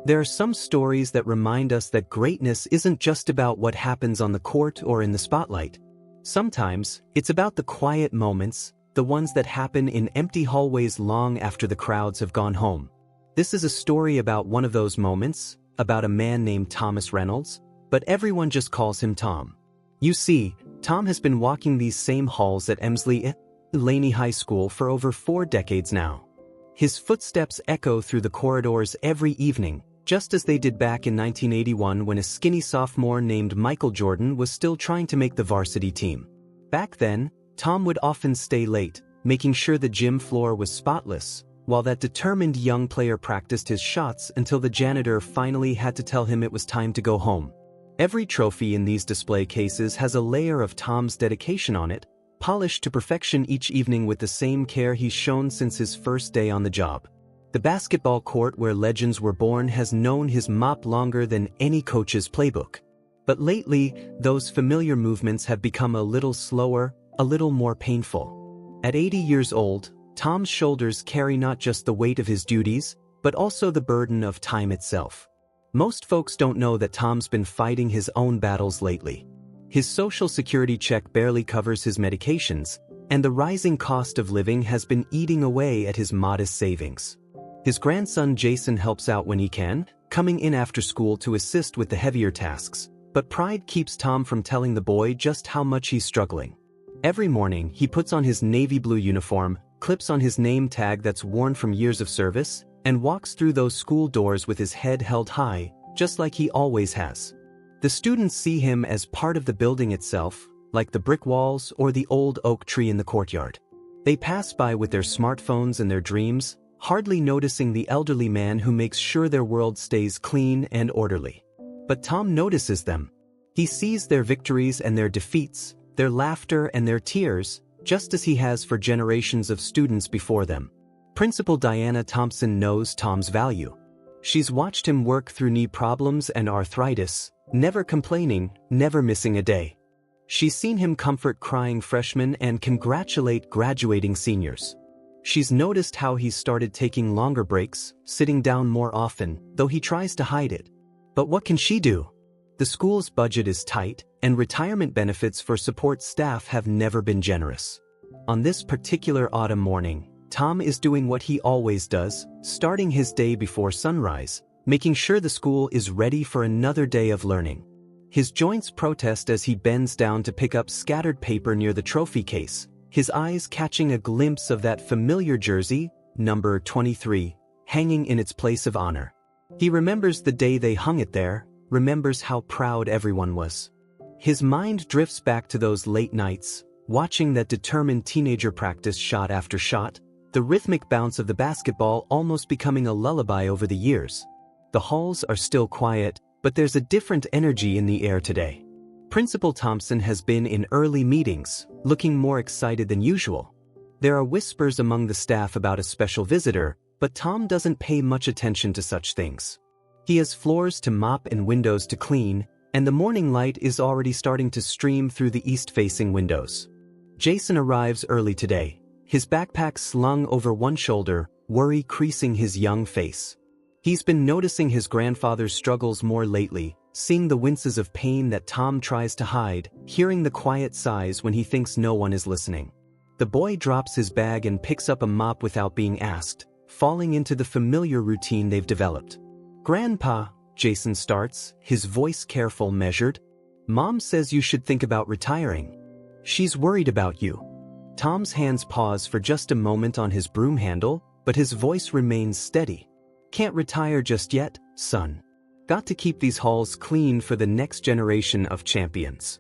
There are some stories that remind us that greatness isn't just about what happens on the court or in the spotlight. Sometimes, it's about the quiet moments, the ones that happen in empty hallways long after the crowds have gone home. This is a story about one of those moments, about a man named Thomas Reynolds, but everyone just calls him Tom. You see, Tom has been walking these same halls at Emsley Laney High School for over 4 decades now. His footsteps echo through the corridors every evening, just as they did back in 1981 when a skinny sophomore named Michael Jordan was still trying to make the varsity team. Back then, Tom would often stay late, making sure the gym floor was spotless, while that determined young player practiced his shots until the janitor finally had to tell him it was time to go home. Every trophy in these display cases has a layer of Tom's dedication on it, polished to perfection each evening with the same care he's shown since his first day on the job. The basketball court where legends were born has known his mop longer than any coach's playbook. But lately, those familiar movements have become a little slower, a little more painful. At 80 years old, Tom's shoulders carry not just the weight of his duties, but also the burden of time itself. Most folks don't know that Tom's been fighting his own battles lately. His Social Security check barely covers his medications, and the rising cost of living has been eating away at his modest savings. His grandson Jason helps out when he can, coming in after school to assist with the heavier tasks, but pride keeps Tom from telling the boy just how much he's struggling. Every morning, he puts on his navy blue uniform, clips on his name tag that's worn from years of service, and walks through those school doors with his head held high, just like he always has. The students see him as part of the building itself, like the brick walls or the old oak tree in the courtyard. They pass by with their smartphones and their dreams, hardly noticing the elderly man who makes sure their world stays clean and orderly. But Tom notices them. He sees their victories and their defeats, their laughter and their tears, just as he has for generations of students before them. Principal Diana Thompson knows Tom's value. She's watched him work through knee problems and arthritis, never complaining, never missing a day. She's seen him comfort crying freshmen and congratulate graduating seniors. She's noticed how he's started taking longer breaks, sitting down more often, though he tries to hide it. But what can she do? The school's budget is tight, and retirement benefits for support staff have never been generous. On this particular autumn morning, Tom is doing what he always does, starting his day before sunrise, making sure the school is ready for another day of learning. His joints protest as he bends down to pick up scattered paper near the trophy case, his eyes catching a glimpse of that familiar jersey, number 23, hanging in its place of honor. He remembers the day they hung it there, remembers how proud everyone was. His mind drifts back to those late nights, watching that determined teenager practice shot after shot, the rhythmic bounce of the basketball almost becoming a lullaby over the years. The halls are still quiet, but there's a different energy in the air today. Principal Thompson has been in early meetings, looking more excited than usual. There are whispers among the staff about a special visitor, but Tom doesn't pay much attention to such things. He has floors to mop and windows to clean, and the morning light is already starting to stream through the east-facing windows. Jason arrives early today, his backpack slung over one shoulder, worry creasing his young face. He's been noticing his grandfather's struggles more lately, seeing the winces of pain that Tom tries to hide, hearing the quiet sighs when he thinks no one is listening. The boy drops his bag and picks up a mop without being asked, falling into the familiar routine they've developed. "Grandpa," Jason starts, his voice careful, measured. "Mom says you should think about retiring. She's worried about you." Tom's hands pause for just a moment on his broom handle, but his voice remains steady. "Can't retire just yet, son. Got to keep these halls clean for the next generation of champions."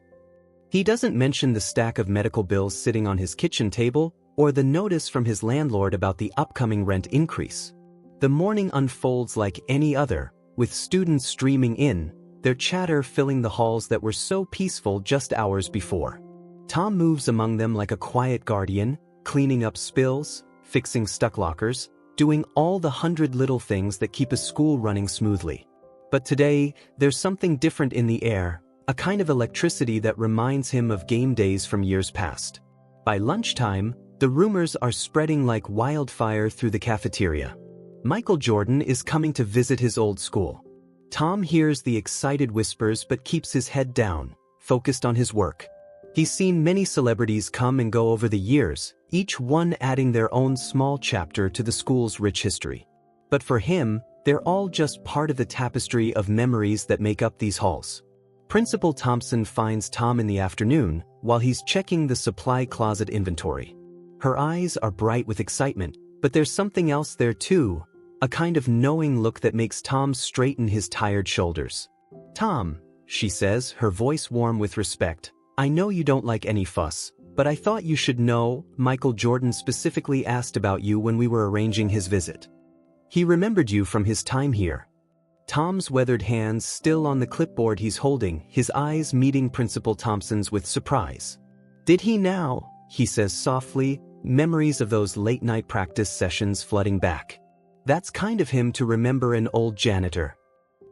He doesn't mention the stack of medical bills sitting on his kitchen table, or the notice from his landlord about the upcoming rent increase. The morning unfolds like any other, with students streaming in, their chatter filling the halls that were so peaceful just hours before. Tom moves among them like a quiet guardian, cleaning up spills, fixing stuck lockers, doing all the 100 little things that keep a school running smoothly. But today, there's something different in the air, a kind of electricity that reminds him of game days from years past. By lunchtime, the rumors are spreading like wildfire through the cafeteria. Michael Jordan is coming to visit his old school. Tom hears the excited whispers but keeps his head down, focused on his work. He's seen many celebrities come and go over the years, each one adding their own small chapter to the school's rich history. But for him, they're all just part of the tapestry of memories that make up these halls. Principal Thompson finds Tom in the afternoon while he's checking the supply closet inventory. Her eyes are bright with excitement, but there's something else there too, a kind of knowing look that makes Tom straighten his tired shoulders. "Tom," she says, her voice warm with respect, "I know you don't like any fuss, but I thought you should know Michael Jordan specifically asked about you when we were arranging his visit. He remembered you from his time here." Tom's weathered hands still on the clipboard he's holding, his eyes meeting Principal Thompson's with surprise. "Did he now?" he says softly, memories of those late-night practice sessions flooding back. That's kind of him to remember an old janitor.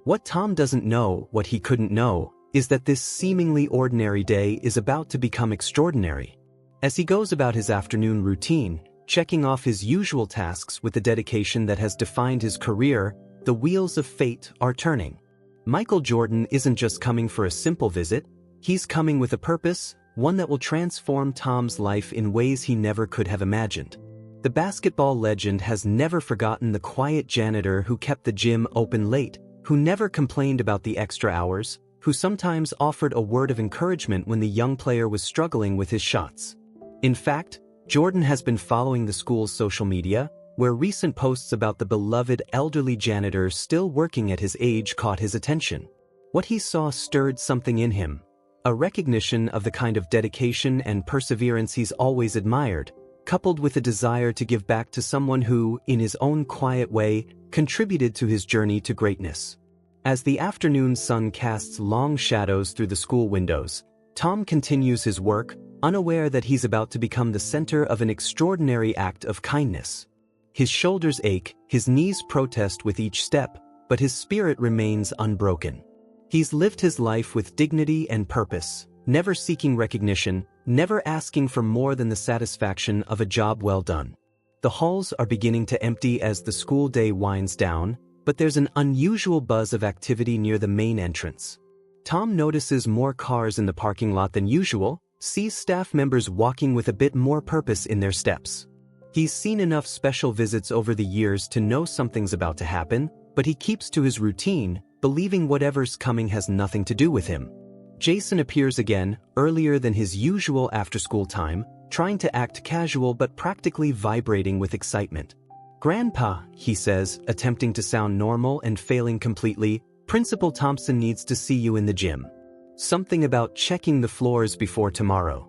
What Tom doesn't know, what he couldn't know, is that this seemingly ordinary day is about to become extraordinary. As he goes about his afternoon routine, checking off his usual tasks with the dedication that has defined his career, the wheels of fate are turning. Michael Jordan isn't just coming for a simple visit, he's coming with a purpose, one that will transform Tom's life in ways he never could have imagined. The basketball legend has never forgotten the quiet janitor who kept the gym open late, who never complained about the extra hours, who sometimes offered a word of encouragement when the young player was struggling with his shots. In fact, Jordan has been following the school's social media, where recent posts about the beloved elderly janitor still working at his age caught his attention. What he saw stirred something in him, a recognition of the kind of dedication and perseverance he's always admired, coupled with a desire to give back to someone who, in his own quiet way, contributed to his journey to greatness. As the afternoon sun casts long shadows through the school windows, Tom continues his work, unaware that he's about to become the center of an extraordinary act of kindness. His shoulders ache, his knees protest with each step, but his spirit remains unbroken. He's lived his life with dignity and purpose, never seeking recognition, never asking for more than the satisfaction of a job well done. The halls are beginning to empty as the school day winds down, but there's an unusual buzz of activity near the main entrance. Tom notices more cars in the parking lot than usual, sees staff members walking with a bit more purpose in their steps. He's seen enough special visits over the years to know something's about to happen, but he keeps to his routine, believing whatever's coming has nothing to do with him. Jason appears again, earlier than his usual after-school time, trying to act casual but practically vibrating with excitement. "Grandpa," he says, attempting to sound normal and failing completely, "Principal Thompson needs to see you in the gym. Something about checking the floors before tomorrow."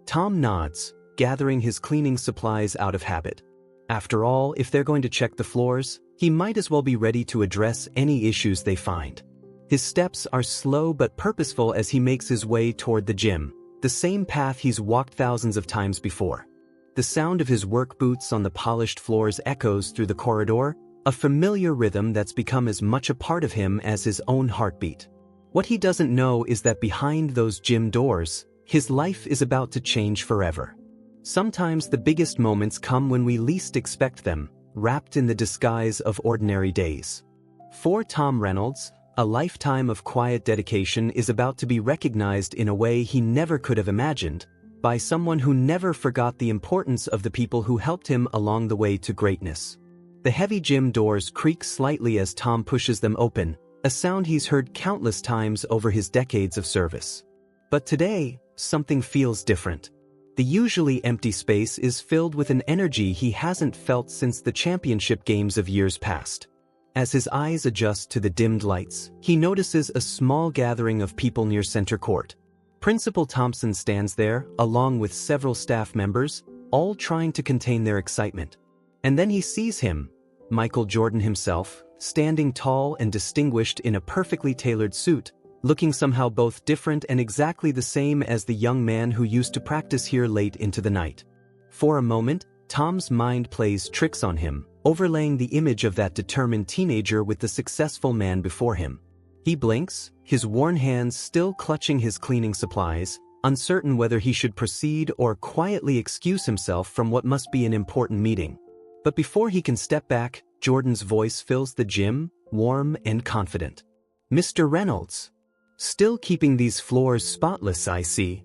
Tom nods, gathering his cleaning supplies out of habit. After all, if they're going to check the floors, he might as well be ready to address any issues they find. His steps are slow but purposeful as he makes his way toward the gym, the same path he's walked thousands of times before. The sound of his work boots on the polished floors echoes through the corridor, a familiar rhythm that's become as much a part of him as his own heartbeat. What he doesn't know is that behind those gym doors, his life is about to change forever. Sometimes the biggest moments come when we least expect them, wrapped in the disguise of ordinary days. For Tom Reynolds, a lifetime of quiet dedication is about to be recognized in a way he never could have imagined, by someone who never forgot the importance of the people who helped him along the way to greatness. The heavy gym doors creak slightly as Tom pushes them open, a sound he's heard countless times over his decades of service. But today, something feels different. The usually empty space is filled with an energy he hasn't felt since the championship games of years past. As his eyes adjust to the dimmed lights, he notices a small gathering of people near center court. Principal Thompson stands there, along with several staff members, all trying to contain their excitement. And then he sees him, Michael Jordan himself, standing tall and distinguished in a perfectly tailored suit, looking somehow both different and exactly the same as the young man who used to practice here late into the night. For a moment, Tom's mind plays tricks on him, overlaying the image of that determined teenager with the successful man before him. He blinks, his worn hands still clutching his cleaning supplies, uncertain whether he should proceed or quietly excuse himself from what must be an important meeting. But before he can step back, Jordan's voice fills the gym, warm and confident. "Mr. Reynolds. Still keeping these floors spotless, I see."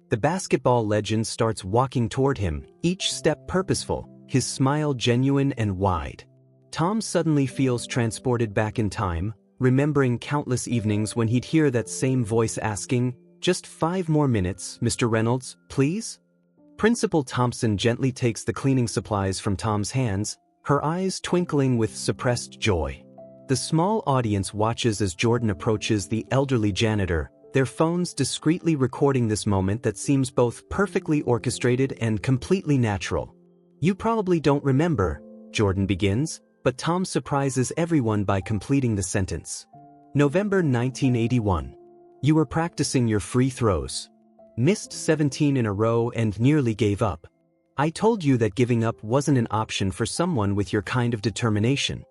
The basketball legend starts walking toward him, each step purposeful, his smile genuine and wide. Tom suddenly feels transported back in time, remembering countless evenings when he'd hear that same voice asking, "Just 5 more minutes, Mr. Reynolds, please?" Principal Thompson gently takes the cleaning supplies from Tom's hands, her eyes twinkling with suppressed joy. The small audience watches as Jordan approaches the elderly janitor, their phones discreetly recording this moment that seems both perfectly orchestrated and completely natural. "You probably don't remember," Jordan begins, but Tom surprises everyone by completing the sentence. "November 1981. You were practicing your free throws. Missed 17 in a row and nearly gave up. I told you that giving up wasn't an option for someone with your kind of determination."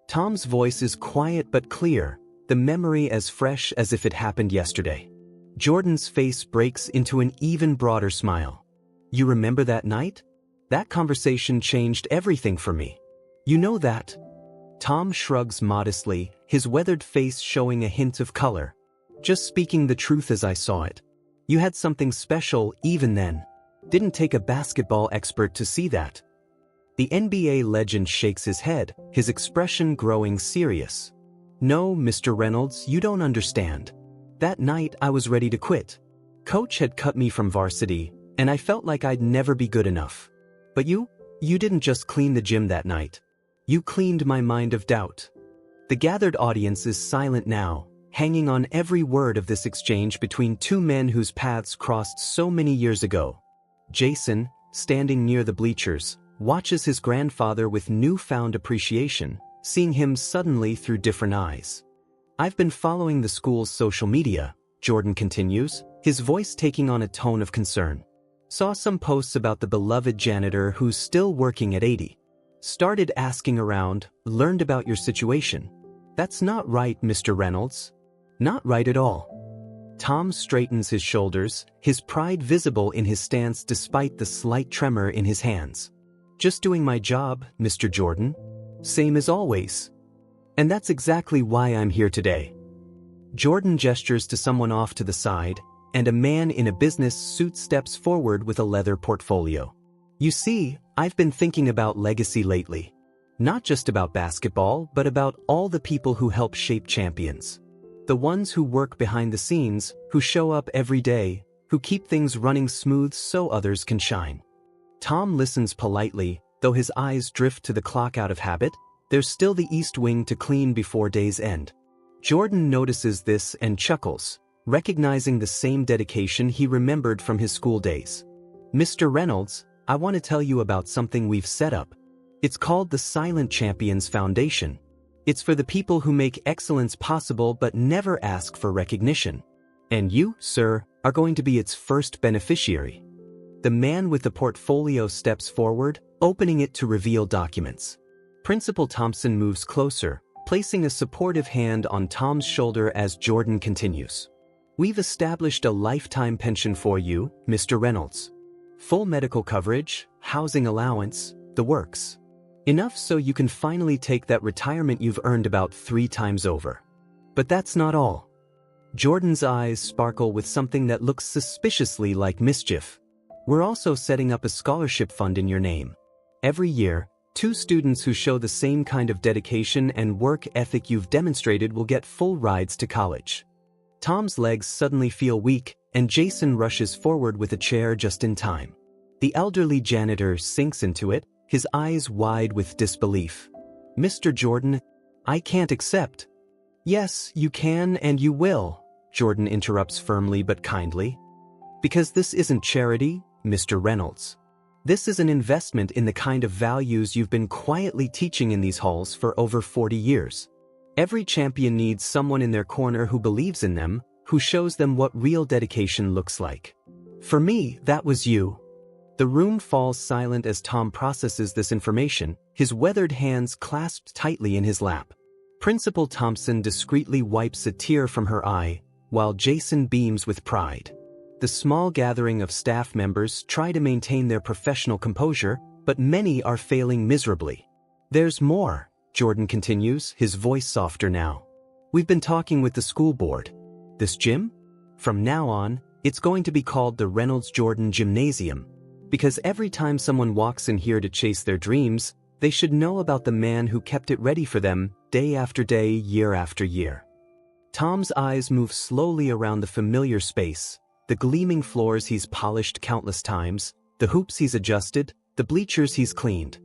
Tom's voice is quiet but clear, the memory as fresh as if it happened yesterday. Jordan's face breaks into an even broader smile. "You remember that night? That conversation changed everything for me. You know that?" Tom shrugs modestly, his weathered face showing a hint of color. "Just speaking the truth as I saw it. You had something special even then. Didn't take a basketball expert to see that." The NBA legend shakes his head, his expression growing serious. "No, Mr. Reynolds, you don't understand. That night I was ready to quit. Coach had cut me from varsity, and I felt like I'd never be good enough. But you didn't just clean the gym that night. You cleaned my mind of doubt." The gathered audience is silent now, hanging on every word of this exchange between two men whose paths crossed so many years ago. Jason, standing near the bleachers, watches his grandfather with newfound appreciation, seeing him suddenly through different eyes. "I've been following the school's social media," Jordan continues, his voice taking on a tone of concern. "Saw some posts about the beloved janitor who's still working at 80. Started asking around, learned about your situation. That's not right, Mr. Reynolds. Not right at all." Tom straightens his shoulders, his pride visible in his stance despite the slight tremor in his hands. "Just doing my job, Mr. Jordan. Same as always. And that's exactly why I'm here today." Jordan gestures to someone off to the side, and a man in a business suit steps forward with a leather portfolio. "You see, I've been thinking about legacy lately. Not just about basketball, but about all the people who help shape champions. The ones who work behind the scenes, who show up every day, who keep things running smooth so others can shine." Tom listens politely, though his eyes drift to the clock out of habit. There's still the East Wing to clean before day's end. Jordan notices this and chuckles, recognizing the same dedication he remembered from his school days. "Mr. Reynolds, I want to tell you about something we've set up. It's called the Silent Champions Foundation. It's for the people who make excellence possible but never ask for recognition. And you, sir, are going to be its first beneficiary." The man with the portfolio steps forward, opening it to reveal documents. Principal Thompson moves closer, placing a supportive hand on Tom's shoulder as Jordan continues. "We've established a lifetime pension for you, Mr. Reynolds. Full medical coverage, housing allowance, the works. Enough so you can finally take that retirement you've earned about 3 times over. But that's not all." Jordan's eyes sparkle with something that looks suspiciously like mischief. "We're also setting up a scholarship fund in your name. Every year, 2 students who show the same kind of dedication and work ethic you've demonstrated will get full rides to college." Tom's legs suddenly feel weak, and Jason rushes forward with a chair just in time. The elderly janitor sinks into it, his eyes wide with disbelief. "Mr. Jordan, I can't accept." "Yes, you can and you will," Jordan interrupts firmly but kindly. "Because this isn't charity, Mr. Reynolds. This is an investment in the kind of values you've been quietly teaching in these halls for over 40 years. Every champion needs someone in their corner who believes in them, who shows them what real dedication looks like. For me, that was you." The room falls silent as Tom processes this information, his weathered hands clasped tightly in his lap. Principal Thompson discreetly wipes a tear from her eye, while Jason beams with pride. The small gathering of staff members try to maintain their professional composure, but many are failing miserably. There's more, Jordan continues, his voice softer now. We've been talking with the school board. This gym? From now on, it's going to be called the Reynolds Jordan Gymnasium. Because every time someone walks in here to chase their dreams, they should know about the man who kept it ready for them, day after day, year after year. Tom's eyes move slowly around the familiar space, the gleaming floors he's polished countless times, the hoops he's adjusted, the bleachers he's cleaned.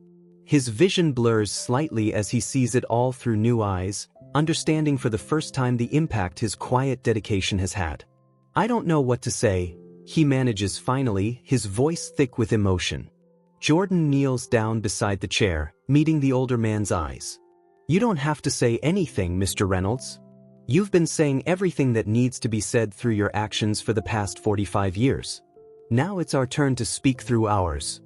His vision blurs slightly as he sees it all through new eyes, understanding for the first time the impact his quiet dedication has had. I don't know what to say, he manages finally, his voice thick with emotion. Jordan kneels down beside the chair, meeting the older man's eyes. You don't have to say anything, Mr. Reynolds. You've been saying everything that needs to be said through your actions for the past 45 years. Now it's our turn to speak through ours.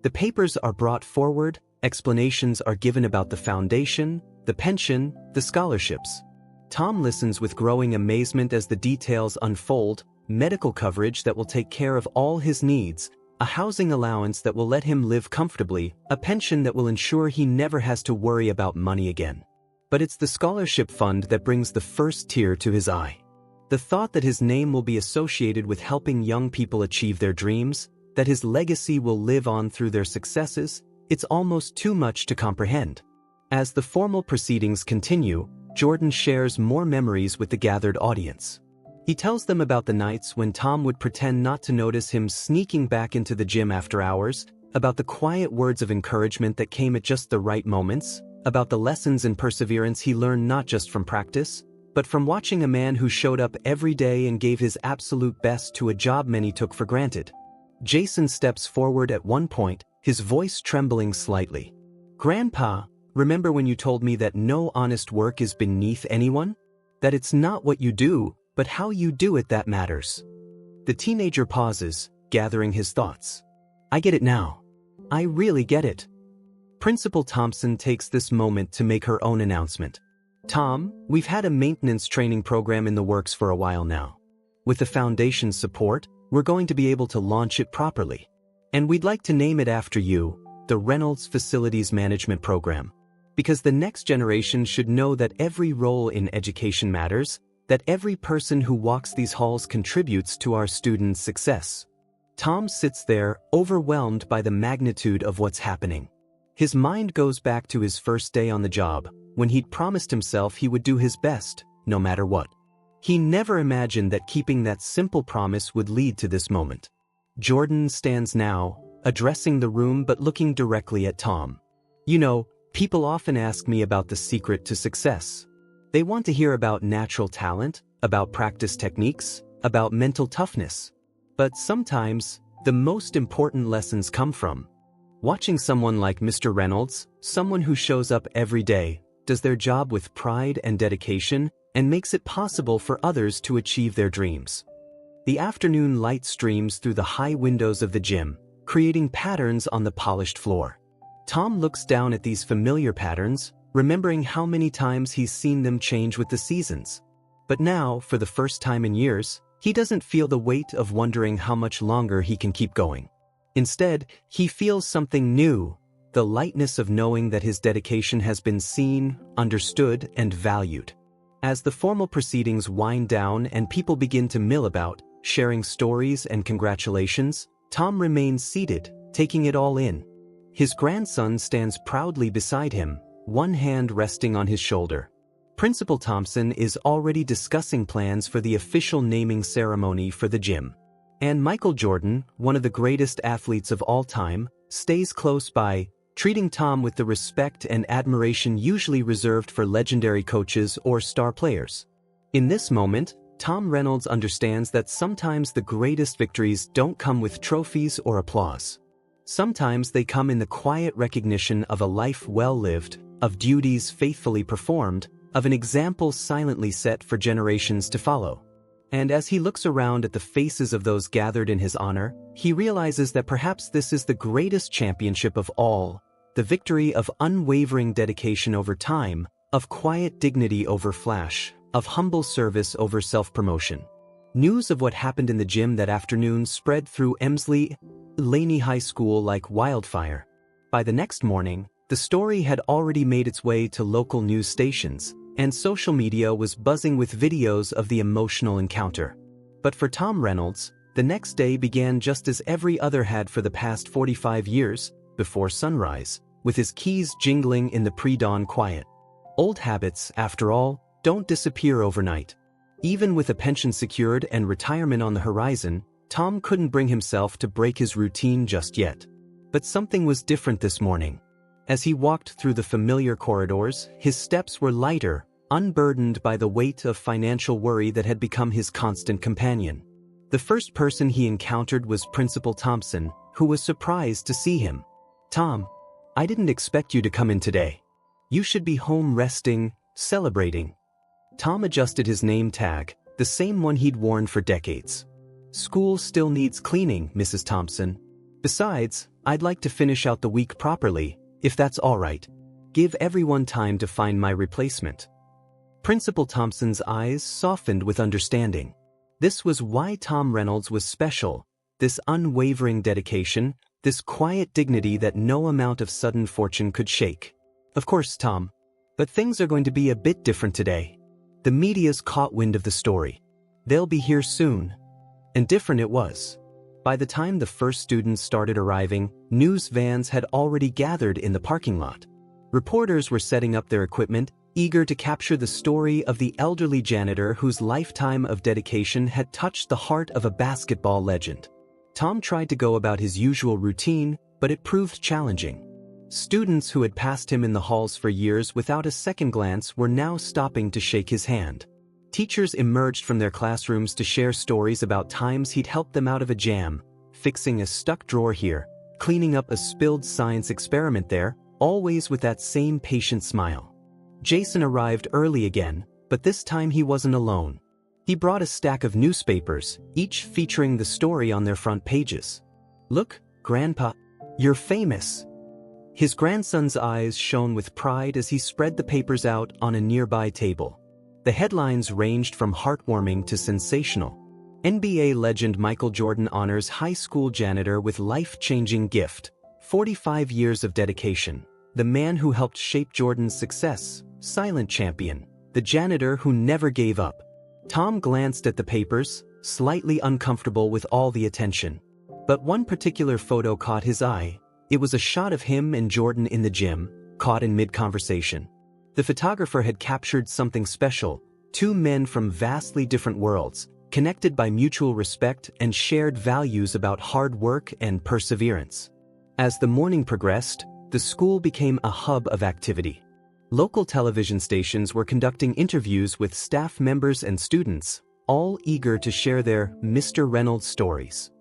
The papers are brought forward, explanations are given about the foundation, the pension, the scholarships. Tom listens with growing amazement as the details unfold, medical coverage that will take care of all his needs, a housing allowance that will let him live comfortably, a pension that will ensure he never has to worry about money again. But it's the scholarship fund that brings the first tear to his eye. The thought that his name will be associated with helping young people achieve their dreams, that his legacy will live on through their successes, it's almost too much to comprehend. As the formal proceedings continue, Jordan shares more memories with the gathered audience. He tells them about the nights when Tom would pretend not to notice him sneaking back into the gym after hours, about the quiet words of encouragement that came at just the right moments, about the lessons in perseverance he learned not just from practice, but from watching a man who showed up every day and gave his absolute best to a job many took for granted. Jason steps forward at one point, his voice trembling slightly. Grandpa, remember when you told me that no honest work is beneath anyone? That it's not what you do, but how you do it that matters. The teenager pauses, gathering his thoughts. I get it now. I really get it. Principal Thompson takes this moment to make her own announcement. Tom, we've had a maintenance training program in the works for a while now. With the foundation's support, we're going to be able to launch it properly. And we'd like to name it after you, the Reynolds Facilities Management Program. Because the next generation should know that every role in education matters, that every person who walks these halls contributes to our students' success. Tom sits there, overwhelmed by the magnitude of what's happening. His mind goes back to his first day on the job, when he'd promised himself he would do his best, no matter what. He never imagined that keeping that simple promise would lead to this moment. Jordan stands now, addressing the room but looking directly at Tom. You know, people often ask me about the secret to success. They want to hear about natural talent, about practice techniques, about mental toughness. But sometimes, the most important lessons come from watching someone like Mr. Reynolds, someone who shows up every day, does their job with pride and dedication, and makes it possible for others to achieve their dreams. The afternoon light streams through the high windows of the gym, creating patterns on the polished floor. Tom looks down at these familiar patterns, remembering how many times he's seen them change with the seasons. But now, for the first time in years, he doesn't feel the weight of wondering how much longer he can keep going. Instead, he feels something new, the lightness of knowing that his dedication has been seen, understood, and valued. As the formal proceedings wind down and people begin to mill about, sharing stories and congratulations, Tom remains seated, taking it all in. His grandson stands proudly beside him, one hand resting on his shoulder. Principal Thompson is already discussing plans for the official naming ceremony for the gym. And Michael Jordan, one of the greatest athletes of all time, stays close by, treating Tom with the respect and admiration usually reserved for legendary coaches or star players. In this moment, Tom Reynolds understands that sometimes the greatest victories don't come with trophies or applause. Sometimes they come in the quiet recognition of a life well lived, of duties faithfully performed, of an example silently set for generations to follow. And as he looks around at the faces of those gathered in his honor, he realizes that perhaps this is the greatest championship of all, the victory of unwavering dedication over time, of quiet dignity over flash, of humble service over self-promotion. News of what happened in the gym that afternoon spread through Emsley Laney High School like wildfire. By the next morning, the The story had already made its way to local news stations, and social media was buzzing with videos of the emotional encounter. But for Tom Reynolds, the next day began just as every other had for the past 45 years, before sunrise, with his keys jingling in the pre-dawn quiet. Old habits, after all, don't disappear overnight. Even with a pension secured and retirement on the horizon, Tom couldn't bring himself to break his routine just yet. But something was different this morning. As he walked through the familiar corridors, his steps were lighter, unburdened by the weight of financial worry that had become his constant companion. The first person he encountered was Principal Thompson, who was surprised to see him. "Tom, I didn't expect you to come in today. You should be home resting, celebrating." Tom adjusted his name tag, the same one he'd worn for decades. "School still needs cleaning, Mrs. Thompson. Besides, I'd like to finish out the week properly, if that's all right. Give everyone time to find my replacement." Principal Thompson's eyes softened with understanding. This was why Tom Reynolds was special, this unwavering dedication, this quiet dignity that no amount of sudden fortune could shake. "Of course, Tom. But things are going to be a bit different today. The media's caught wind of the story. They'll be here soon." And different it was. By the time the first students started arriving, news vans had already gathered in the parking lot. Reporters were setting up their equipment, eager to capture the story of the elderly janitor whose lifetime of dedication had touched the heart of a basketball legend. Tom tried to go about his usual routine, but it proved challenging. Students who had passed him in the halls for years without a second glance were now stopping to shake his hand. Teachers emerged from their classrooms to share stories about times he'd helped them out of a jam, fixing a stuck drawer here, cleaning up a spilled science experiment there, always with that same patient smile. Jason arrived early again, but this time he wasn't alone. He brought a stack of newspapers, each featuring the story on their front pages. "Look, Grandpa, you're famous." His grandson's eyes shone with pride as he spread the papers out on a nearby table. The headlines ranged from heartwarming to sensational. NBA legend Michael Jordan honors high school janitor with life-changing gift, 45 years of dedication. The man who helped shape Jordan's success, silent champion, the janitor who never gave up. Tom glanced at the papers, slightly uncomfortable with all the attention. But one particular photo caught his eye. It was a shot of him and Jordan in the gym, caught in mid-conversation. The photographer had captured something special, two men from vastly different worlds, connected by mutual respect and shared values about hard work and perseverance. As the morning progressed, the school became a hub of activity. Local television stations were conducting interviews with staff members and students, all eager to share their Mr. Reynolds stories.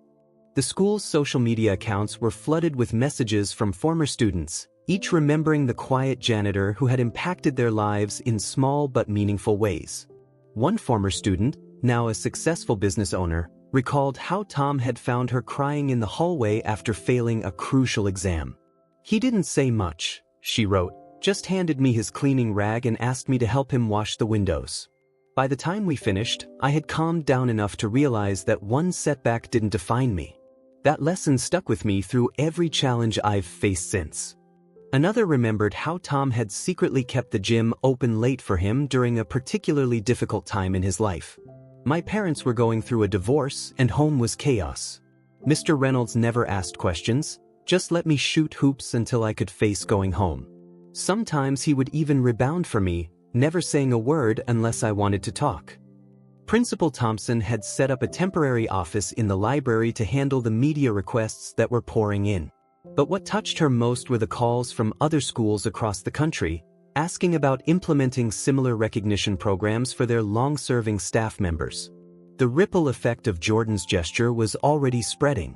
The school's social media accounts were flooded with messages from former students, each remembering the quiet janitor who had impacted their lives in small but meaningful ways. One former student, now a successful business owner, recalled how Tom had found her crying in the hallway after failing a crucial exam. "He didn't say much," she wrote, "just handed me his cleaning rag and asked me to help him wash the windows. By the time we finished, I had calmed down enough to realize that one setback didn't define me. That lesson stuck with me through every challenge I've faced since." Another remembered how Tom had secretly kept the gym open late for him during a particularly difficult time in his life. "My parents were going through a divorce and home was chaos. Mr. Reynolds never asked questions, just let me shoot hoops until I could face going home. Sometimes he would even rebound for me, never saying a word unless I wanted to talk." Principal Thompson had set up a temporary office in the library to handle the media requests that were pouring in. But what touched her most were the calls from other schools across the country, asking about implementing similar recognition programs for their long-serving staff members. The ripple effect of Jordan's gesture was already spreading.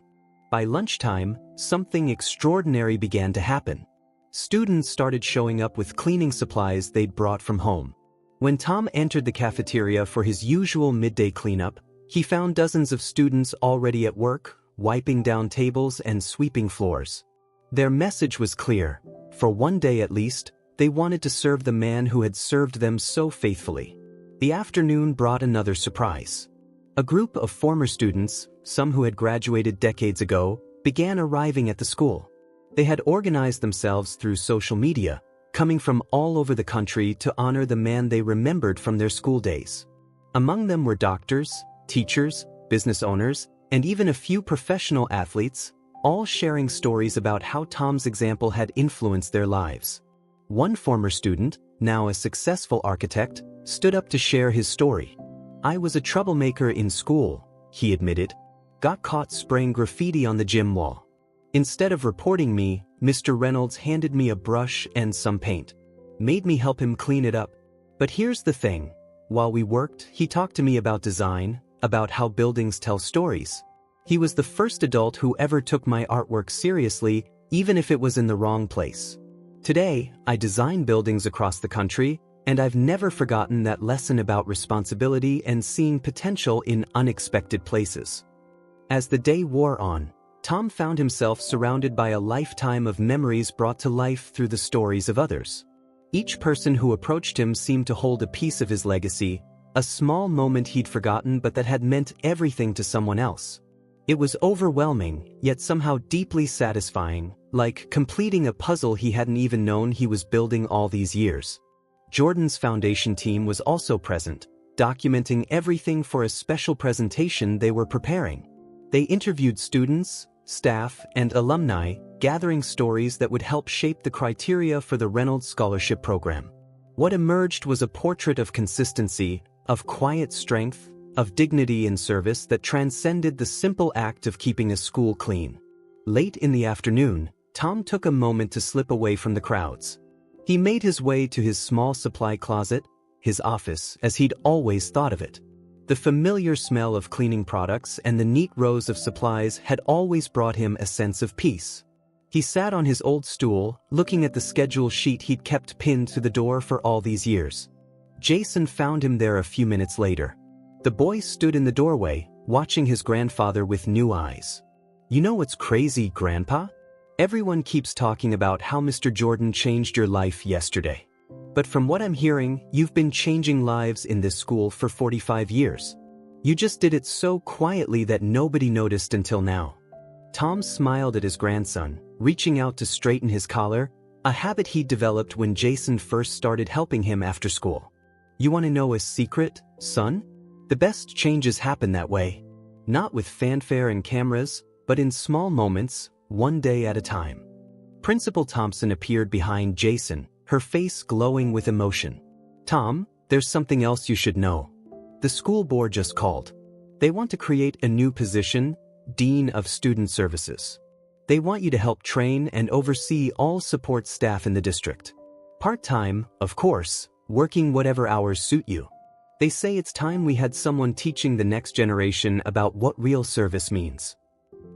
By lunchtime, something extraordinary began to happen. Students started showing up with cleaning supplies they'd brought from home. When Tom entered the cafeteria for his usual midday cleanup, he found dozens of students already at work, wiping down tables and sweeping floors. Their message was clear. For one day at least, they wanted to serve the man who had served them so faithfully. The afternoon brought another surprise. A group of former students, some who had graduated decades ago, began arriving at the school. They had organized themselves through social media, coming from all over the country to honor the man they remembered from their school days. Among them were doctors, teachers, business owners, and even a few professional athletes, all sharing stories about how Tom's example had influenced their lives. One former student, now a successful architect, stood up to share his story. "I was a troublemaker in school," he admitted. "Got caught spraying graffiti on the gym wall. Instead of reporting me, Mr. Reynolds handed me a brush and some paint. Made me help him clean it up. But here's the thing. While we worked, he talked to me about design, about how buildings tell stories. He was the first adult who ever took my artwork seriously, even if it was in the wrong place. Today, I design buildings across the country, and I've never forgotten that lesson about responsibility and seeing potential in unexpected places." As the day wore on, Tom found himself surrounded by a lifetime of memories brought to life through the stories of others. Each person who approached him seemed to hold a piece of his legacy, a small moment he'd forgotten but that had meant everything to someone else. It was overwhelming, yet somehow deeply satisfying, like completing a puzzle he hadn't even known he was building all these years. Jordan's foundation team was also present, documenting everything for a special presentation they were preparing. They interviewed students, staff, and alumni, gathering stories that would help shape the criteria for the Reynolds Scholarship Program. What emerged was a portrait of consistency, of quiet strength, of dignity in service that transcended the simple act of keeping a school clean. Late in the afternoon, Tom took a moment to slip away from the crowds. He made his way to his small supply closet, his office, as he'd always thought of it. The familiar smell of cleaning products and the neat rows of supplies had always brought him a sense of peace. He sat on his old stool, looking at the schedule sheet he'd kept pinned to the door for all these years. Jason found him there a few minutes later. The boy stood in the doorway, watching his grandfather with new eyes. "You know what's crazy, Grandpa? Everyone keeps talking about how Mr. Jordan changed your life yesterday. But from what I'm hearing, you've been changing lives in this school for 45 years. You just did it so quietly that nobody noticed until now." Tom smiled at his grandson, reaching out to straighten his collar, a habit he'd developed when Jason first started helping him after school. "You want to know a secret, son? The best changes happen that way. Not with fanfare and cameras, but in small moments, one day at a time." Principal Thompson appeared behind Jason, her face glowing with emotion. "Tom, there's something else you should know. The school board just called. They want to create a new position, Dean of Student Services. They want you to help train and oversee all support staff in the district. Part-time, of course, working whatever hours suit you. They say it's time we had someone teaching the next generation about what real service means."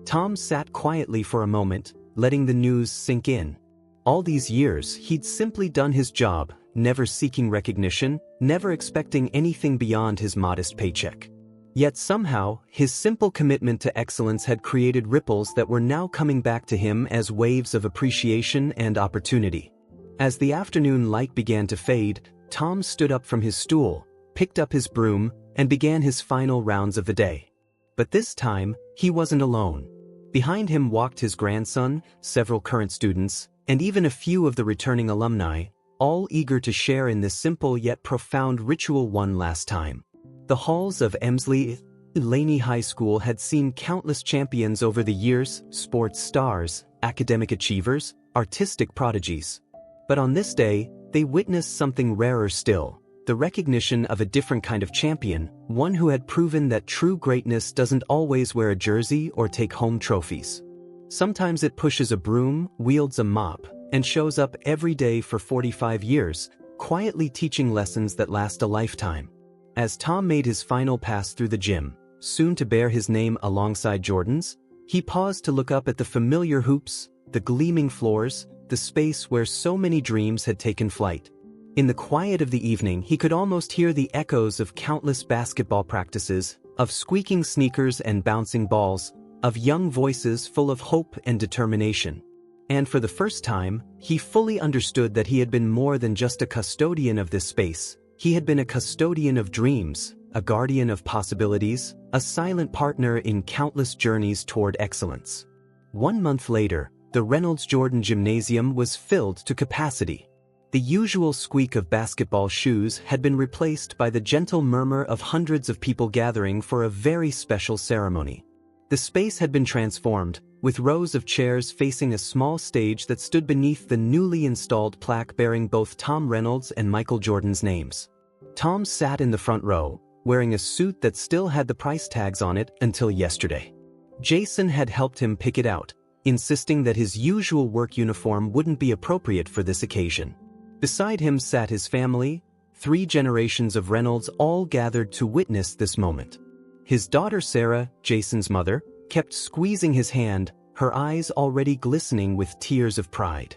Tom sat quietly for a moment, letting the news sink in. All these years, he'd simply done his job, never seeking recognition, never expecting anything beyond his modest paycheck. Yet somehow, his simple commitment to excellence had created ripples that were now coming back to him as waves of appreciation and opportunity. As the afternoon light began to fade, Tom stood up from his stool, picked up his broom, and began his final rounds of the day. But this time, he wasn't alone. Behind him walked his grandson, several current students, and even a few of the returning alumni, all eager to share in this simple yet profound ritual one last time. The halls of Emsley Laney High School had seen countless champions over the years, sports stars, academic achievers, artistic prodigies. But on this day, they witnessed something rarer still, the recognition of a different kind of champion, one who had proven that true greatness doesn't always wear a jersey or take home trophies. Sometimes it pushes a broom, wields a mop, and shows up every day for 45 years, quietly teaching lessons that last a lifetime. As Tom made his final pass through the gym, soon to bear his name alongside Jordan's, he paused to look up at the familiar hoops, the gleaming floors, the space where so many dreams had taken flight. In the quiet of the evening, he could almost hear the echoes of countless basketball practices, of squeaking sneakers and bouncing balls, of young voices full of hope and determination. And for the first time, he fully understood that he had been more than just a custodian of this space. He had been a custodian of dreams, a guardian of possibilities, a silent partner in countless journeys toward excellence. 1 month later, the Reynolds-Jordan gymnasium was filled to capacity. The usual squeak of basketball shoes had been replaced by the gentle murmur of hundreds of people gathering for a very special ceremony. The space had been transformed, with rows of chairs facing a small stage that stood beneath the newly installed plaque bearing both Tom Reynolds and Michael Jordan's names. Tom sat in the front row, wearing a suit that still had the price tags on it until yesterday. Jason had helped him pick it out, insisting that his usual work uniform wouldn't be appropriate for this occasion. Beside him sat his family, 3 generations of Reynolds all gathered to witness this moment. His daughter Sarah, Jason's mother, kept squeezing his hand, her eyes already glistening with tears of pride.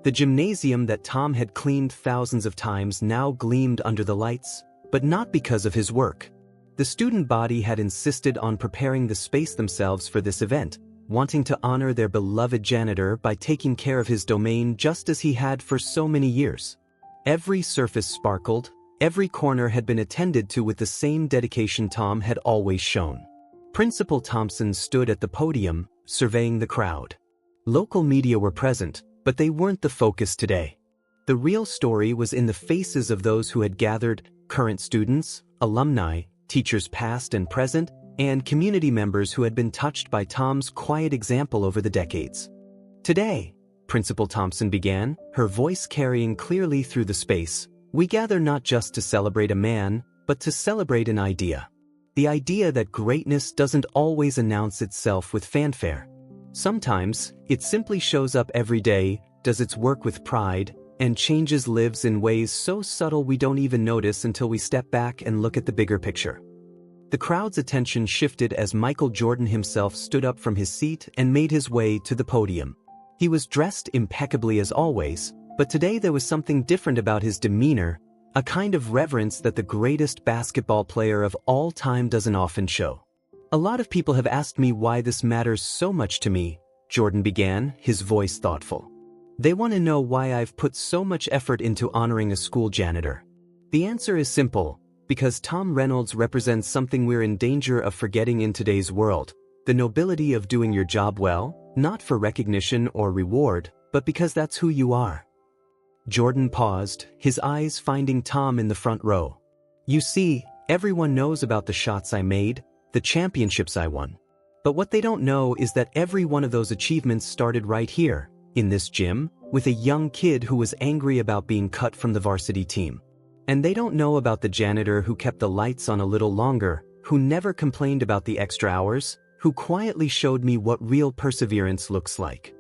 The gymnasium that Tom had cleaned thousands of times now gleamed under the lights, but not because of his work. The student body had insisted on preparing the space themselves for this event, wanting to honor their beloved janitor by taking care of his domain just as he had for so many years. Every surface sparkled, every corner had been attended to with the same dedication Tom had always shown. Principal Thompson stood at the podium, surveying the crowd. Local media were present, but they weren't the focus today. The real story was in the faces of those who had gathered: current students, alumni, teachers past and present, and community members who had been touched by Tom's quiet example over the decades. Today, Principal Thompson began, her voice carrying clearly through the space, we gather not just to celebrate a man, but to celebrate an idea. The idea that greatness doesn't always announce itself with fanfare. Sometimes, it simply shows up every day, does its work with pride, and changes lives in ways so subtle we don't even notice until we step back and look at the bigger picture. The crowd's attention shifted as Michael Jordan himself stood up from his seat and made his way to the podium. He was dressed impeccably as always, but today there was something different about his demeanor, a kind of reverence that the greatest basketball player of all time doesn't often show. A lot of people have asked me why this matters so much to me, Jordan began, his voice thoughtful. They want to know why I've put so much effort into honoring a school janitor. The answer is simple: because Tom Reynolds represents something we're in danger of forgetting in today's world, the nobility of doing your job well, not for recognition or reward, but because that's who you are. Jordan paused, his eyes finding Tom in the front row. You see, everyone knows about the shots I made, the championships I won. But what they don't know is that every one of those achievements started right here, in this gym, with a young kid who was angry about being cut from the varsity team. And they don't know about the janitor who kept the lights on a little longer, who never complained about the extra hours, who quietly showed me what real perseverance looks like.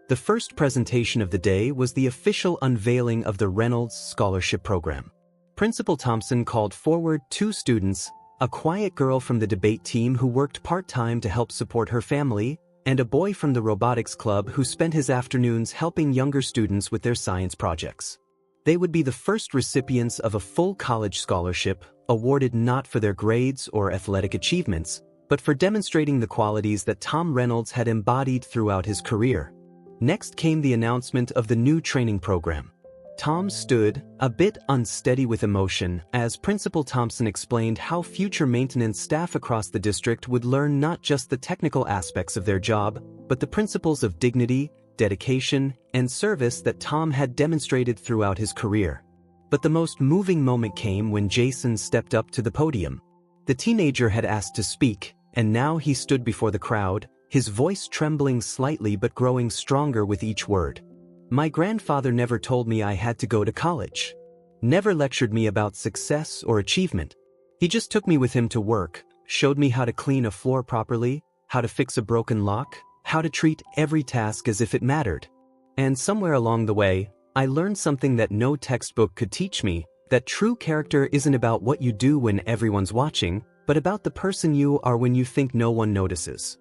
The first presentation of the day was the official unveiling of the Reynolds Scholarship Program. Principal Thompson called forward 2 students, a quiet girl from the debate team who worked part-time to help support her family, and a boy from the robotics club who spent his afternoons helping younger students with their science projects. They would be the first recipients of a full college scholarship, awarded not for their grades or athletic achievements, but for demonstrating the qualities that Tom Reynolds had embodied throughout his career. Next came the announcement of the new training program. Tom stood, a bit unsteady with emotion, as Principal Thompson explained how future maintenance staff across the district would learn not just the technical aspects of their job, but the principles of dignity, dedication, and service that Tom had demonstrated throughout his career. But the most moving moment came when Jason stepped up to the podium. The teenager had asked to speak, and now he stood before the crowd, his voice trembling slightly but growing stronger with each word. My grandfather never told me I had to go to college. Never lectured me about success or achievement. He just took me with him to work, showed me how to clean a floor properly, how to fix a broken lock, how to treat every task as if it mattered. And somewhere along the way, I learned something that no textbook could teach me, that true character isn't about what you do when everyone's watching, but about the person you are when you think no one notices.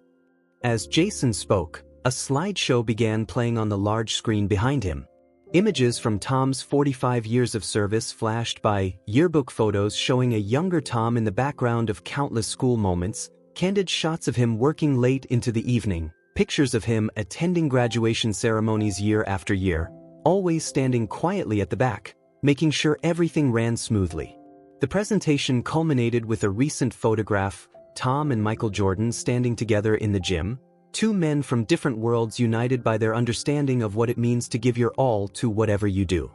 As Jason spoke, a slideshow began playing on the large screen behind him. Images from Tom's 45 years of service flashed by, yearbook photos showing a younger Tom in the background of countless school moments, candid shots of him working late into the evening, pictures of him attending graduation ceremonies year after year, always standing quietly at the back, making sure everything ran smoothly. The presentation culminated with a recent photograph, Tom and Michael Jordan standing together in the gym, Two men from different worlds united by their understanding of what it means to give your all to whatever you do.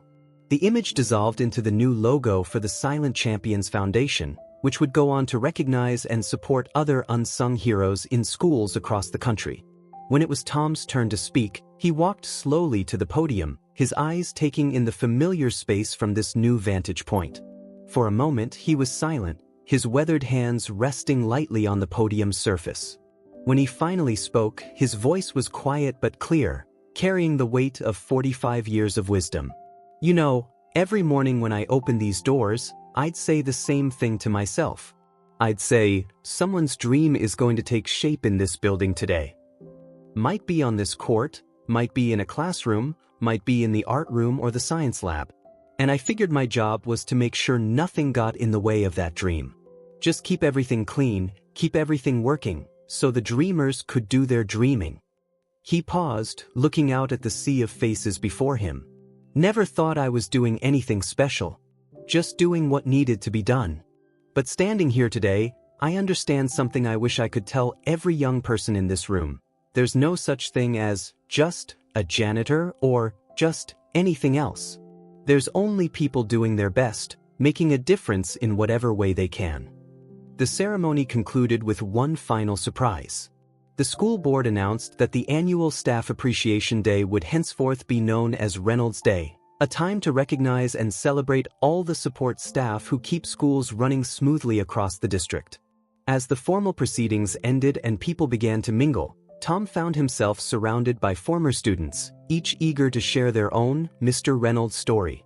The image dissolved into the new logo for the Silent Champions Foundation, which would go on to recognize and support other unsung heroes in schools across the country. When it was Tom's turn to speak, he walked slowly to the podium, his eyes taking in the familiar space from this new vantage point. For a moment, he was silent, his weathered hands resting lightly on the podium's surface. When he finally spoke, his voice was quiet but clear, carrying the weight of 45 years of wisdom. You know, every morning when I open these doors, I'd say the same thing to myself. I'd say, someone's dream is going to take shape in this building today. Might be on this court, might be in a classroom, might be in the art room or the science lab. And I figured my job was to make sure nothing got in the way of that dream. Just keep everything clean, keep everything working, so the dreamers could do their dreaming. He paused, looking out at the sea of faces before him. Never thought I was doing anything special. Just doing what needed to be done. But standing here today, I understand something I wish I could tell every young person in this room. There's no such thing as just a janitor or just anything else. There's only people doing their best, making a difference in whatever way they can. The ceremony concluded with one final surprise. The school board announced that the annual Staff Appreciation Day would henceforth be known as Reynolds Day, a time to recognize and celebrate all the support staff who keep schools running smoothly across the district. As the formal proceedings ended and people began to mingle, Tom found himself surrounded by former students, each eager to share their own Mr. Reynolds story.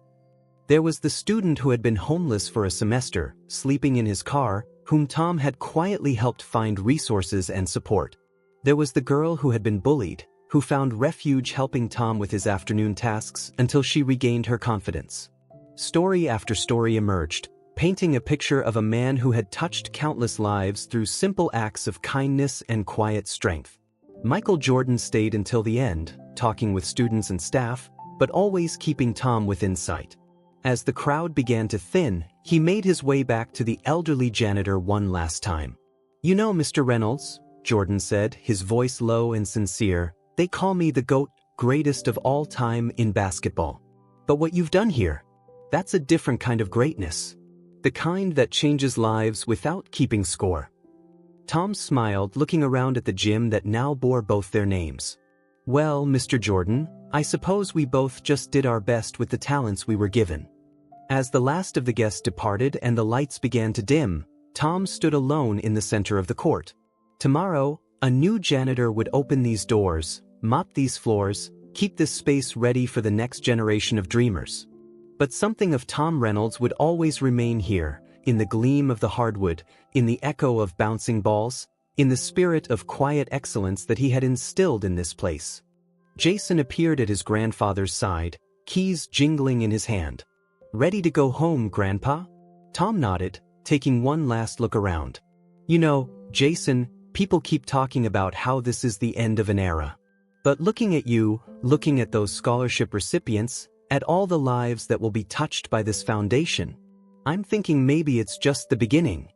There was the student who had been homeless for a semester, sleeping in his car, whom Tom had quietly helped find resources and support. There was the girl who had been bullied, who found refuge helping Tom with his afternoon tasks until she regained her confidence. Story after story emerged, painting a picture of a man who had touched countless lives through simple acts of kindness and quiet strength. Michael Jordan stayed until the end, talking with students and staff, but always keeping Tom within sight. As the crowd began to thin, he made his way back to the elderly janitor one last time. "You know, Mr. Reynolds," Jordan said, his voice low and sincere, "they call me the GOAT, greatest of all time in basketball. But what you've done here, that's a different kind of greatness. The kind that changes lives without keeping score." Tom smiled, looking around at the gym that now bore both their names. "Well, Mr. Jordan, I suppose we both just did our best with the talents we were given." As the last of the guests departed and the lights began to dim, Tom stood alone in the center of the court. Tomorrow, a new janitor would open these doors, mop these floors, keep this space ready for the next generation of dreamers. But something of Tom Reynolds would always remain here, in the gleam of the hardwood, in the echo of bouncing balls, in the spirit of quiet excellence that he had instilled in this place. Jason appeared at his grandfather's side, keys jingling in his hand. "Ready to go home, Grandpa?" Tom nodded, taking one last look around. "You know, Jason, people keep talking about how this is the end of an era. But looking at you, looking at those scholarship recipients, at all the lives that will be touched by this foundation, I'm thinking maybe it's just the beginning."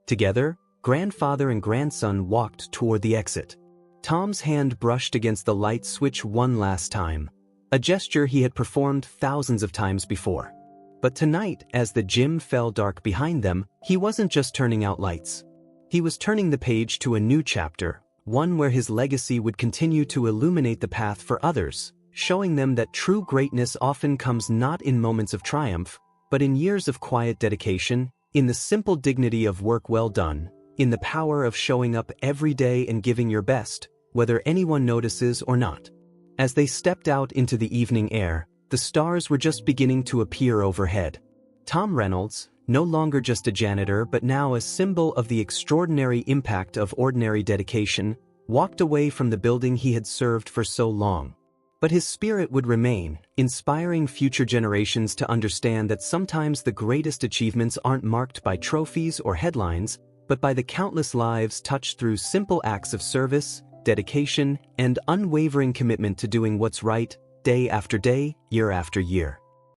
Together, grandfather and grandson walked toward the exit. Tom's hand brushed against the light switch one last time, a gesture he had performed thousands of times before. But tonight, as the gym fell dark behind them, he wasn't just turning out lights. He was turning the page to a new chapter, one where his legacy would continue to illuminate the path for others, showing them that true greatness often comes not in moments of triumph, but in years of quiet dedication, in the simple dignity of work well done, in the power of showing up every day and giving your best, whether anyone notices or not. As they stepped out into the evening air, the stars were just beginning to appear overhead. Tom Reynolds, no longer just a janitor but now a symbol of the extraordinary impact of ordinary dedication, walked away from the building he had served for so long. But his spirit would remain, inspiring future generations to understand that sometimes the greatest achievements aren't marked by trophies or headlines, but by the countless lives touched through simple acts of service, dedication, and unwavering commitment to doing what's right, day after day, year after year.